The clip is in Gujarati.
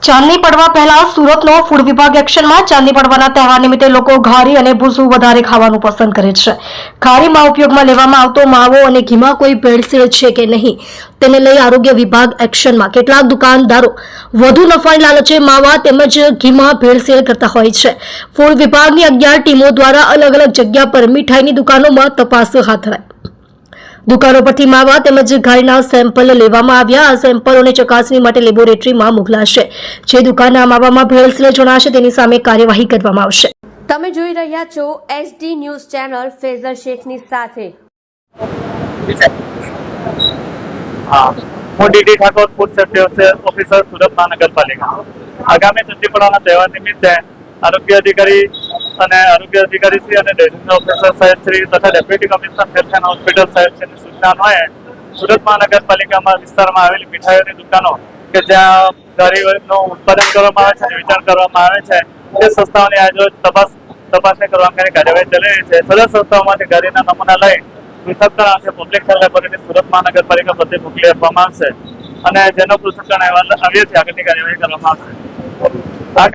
ચાંદની પડવા પહેલા સુરતનો ફૂડ વિભાગ એક્શનમાં ચાંદની પડવાના તહેવાર નિમિત્તે લોકો ઘારી અને ભૂસું વધારે ખાવાનું પસંદ કરે છે. ઘારીમાં ઉપયોગમાં લેવામાં આવતો માવો અને ઘીમાં કોઈ ભેળસેળ છે કે નહીં તેને લઈ આરોગ્ય વિભાગ એક્શનમાં. કેટલાક દુકાનદારો વધુ નફાની લાલચે માવા તેમજ ઘીમાં ભેળસેળ કરતા હોય છે. ફૂડ વિભાગની 11 ટીમો દ્વારા અલગ અલગ જગ્યા પર મીઠાઈની દુકાનોમાં તપાસ હાથ ધરાઈ. દુકાનો પરથી માવા તેમજ ઘારીના સેમ્પલ લેવામાં આવ્યા. આ સેમ્પલોને ચકાસણી માટે લેબોરેટરીમાં મોકલાશે. જે દુકાનના માવામાં ભેળસેળ જણાશે તેની સામે કાર્યવાહી કરવામાં આવશે. તમે જોઈ રહ્યા છો SD ન્યૂઝ ચેનલ ફેઝર શેખની સાથે. હું DD Thakor, food safety officer, Surat મહાનગરપાલિકા. આગામી ચાંદની પડવાના તહેવાર નિમિત્તે આરોગ્ય અધિકારી શ્રી અને રેજનલ ઓફિસર સાહેબ શ્રી તથા deputy commissioner health and hospital સાહેબ શ્રીની સૂચના અન્વયે સુરત મહાનગરપાલિકામાં વિસ્તારમાં આવેલી મીઠાઈઓની દુકાનો કે જ્યાં ઘારીનું ઉત્પાદન કરવામાં આવે છે અને વેચાણ કરવામાં આવે છે તે સંસ્થાઓની આજરોજ તપાસણી કરવાની કાર્યવાહી ચાલી રહી છે. સદર સંસ્થાઓમાંથી ઘારીના નમૂના લઈ પૃથ્થકરણ અર્થે પબ્લિક હેલ્થ લેબોરેટરી સુરત મહાનગરપાલિકા પ્રત્યે મોકલી આપવામાં આવશે અને જેનો પૃથ્થકરણ અહેવાલ આવ્યો છે આગળની કાર્યવાહી કરવામાં આવશે.